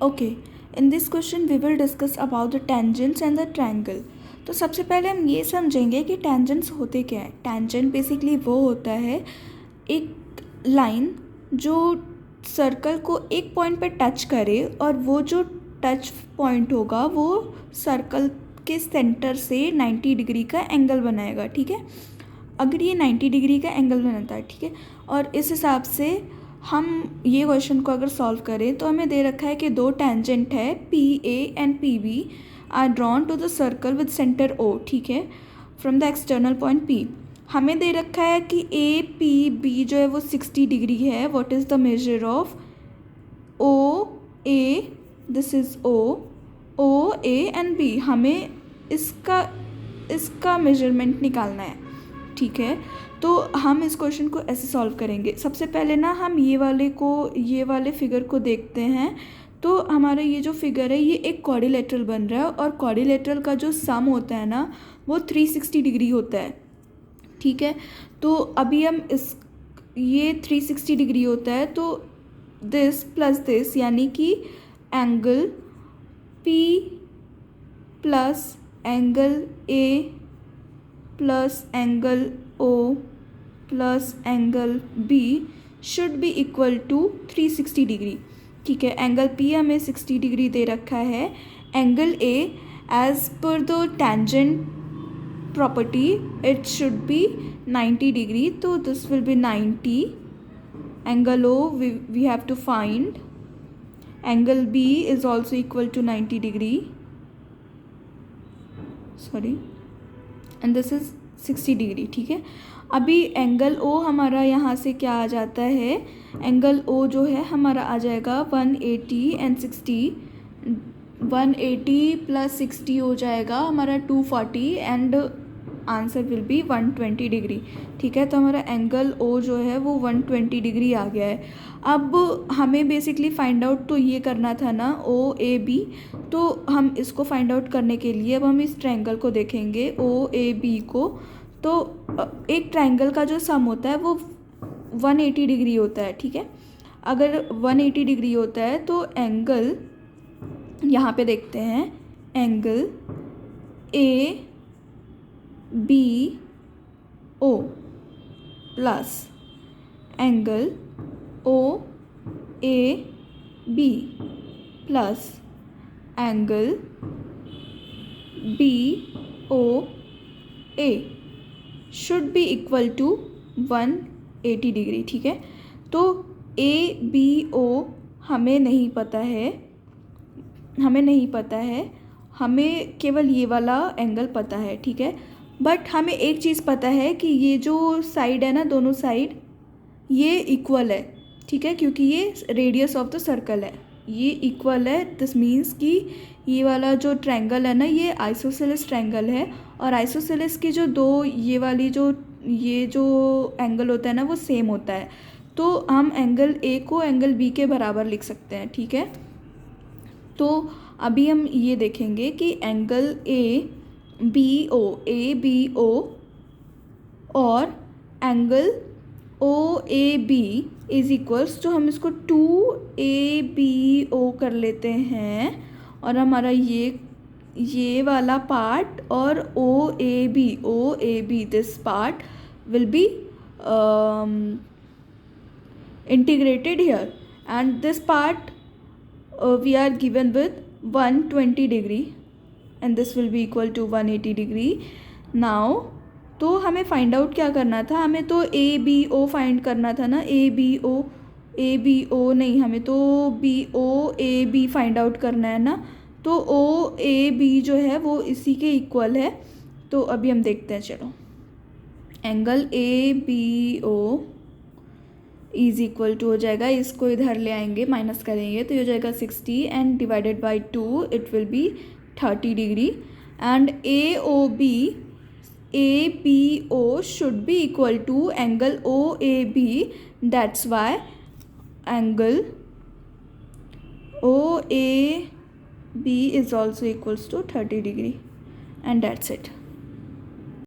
Okay, in this question we will discuss about the tangents and the triangle. तो सबसे पहले हम ये समझेंगे कि टेंजेंट्स होते क्या है। टेंजेंट बेसिकली वो होता है एक लाइन जो सर्कल को एक पॉइंट पे टच करे और वो जो टच पॉइंट होगा वो सर्कल के सेंटर से 90 डिग्री का एंगल बनाएगा, ठीक है। अगर ये 90 डिग्री का एंगल बनाता है, ठीक है, और इस हिसाब से हम ये क्वेश्चन को अगर सॉल्व करें तो हमें दे रखा है कि दो टेंजेंट है P A and P B are drawn to the circle with centre O, ठीक है, from the external point P. हमें दे रखा है कि ए पी बी जो है वो 60 डिग्री है। What is the measure of O A, this is O A and B. हमें इसका मेजरमेंट निकालना है, ठीक है। तो हम इस क्वेश्चन को ऐसे सॉल्व करेंगे। सबसे पहले ना हम ये वाले फिगर को देखते हैं। तो हमारा ये जो फिगर है ये एक क्वाड्रिलेटरल बन रहा है और क्वाड्रिलेटरल का जो सम होता है ना वो 360 डिग्री होता है, ठीक है। तो अभी हम ये 360 डिग्री होता है तो दिस प्लस दिस यानी कि angle P plus angle A plus angle O plus angle B should be equal to 360 degree, ठीक है। एंगल पी हमें 60 डिग्री दे रखा है। Angle A as per the tangent property it should be 90 degree, तो this will be 90. Angle O we have to find. Angle B is also equal to 90 degree, sorry, and this is 60 degree, ठीक है। अभी angle O हमारा यहाँ से क्या आ जाता है, एंगल ओ जो है हमारा आ जाएगा 180 एंड 60, 180 प्लस 60 हो जाएगा हमारा 240 and answer will be 120 degree, ठीक है। तो हमारा एंगल ओ जो है वो 120 डिग्री आ गया है। अब हमें बेसिकली फाइंड आउट तो ये करना था ना ओ ए बी, तो हम इसको फाइंड आउट करने के लिए अब हम इस ट्रायंगल को देखेंगे ओ ए बी को। तो एक ट्रायंगल का जो सम होता है वो 180 डिग्री होता है, ठीक है। अगर 180 डिग्री होता है तो एंगल यहाँ पे देखते हैं, angle A B O plus angle O A B plus angle B O A should be equal to 180 degree, ठीक है। तो ए बी ओ हमें नहीं पता है, हमें केवल ये वाला एंगल पता है, ठीक है। बट हमें एक चीज़ पता है कि ये जो साइड है ना, दोनों साइड ये इक्वल है, ठीक है, क्योंकि ये रेडियस ऑफ द सर्कल है, ये इक्वल है। दिस मीन्स कि ये वाला जो ट्रायंगल है ना ये आइसोसेलेस ट्रायंगल है और आइसोसेलेस की जो दो ये जो एंगल होता है ना वो सेम होता है। तो हम एंगल ए को एंगल बी के बराबर लिख सकते हैं, ठीक है। तो अभी हम ये देखेंगे कि एंगल ए बी ओ और angle O A B is equals, तो हम इसको 2ABO कर लेते हैं और हमारा ये वाला पार्ट और O A B this part will be integrated here, and this part we are given with 120 degree and this will be equal to 180 degree. now तो हमें फाइंड आउट क्या करना था, हमें तो ए बी ओ फाइंड करना था ना, ए बी ओ नहीं, हमें तो B O A B find out करना है ना। तो ओ ए बी जो है वो इसी के इक्वल है। तो अभी हम देखते हैं, चलो। Angle A B O is equal to हो जाएगा, इसको इधर ले आएंगे, माइनस करेंगे तो ये हो जाएगा 60 and divided by 2 it will be 30 degree. And A B O should be equal to angle O A B, that's why angle O A B is also equals to 30 degree and that's it.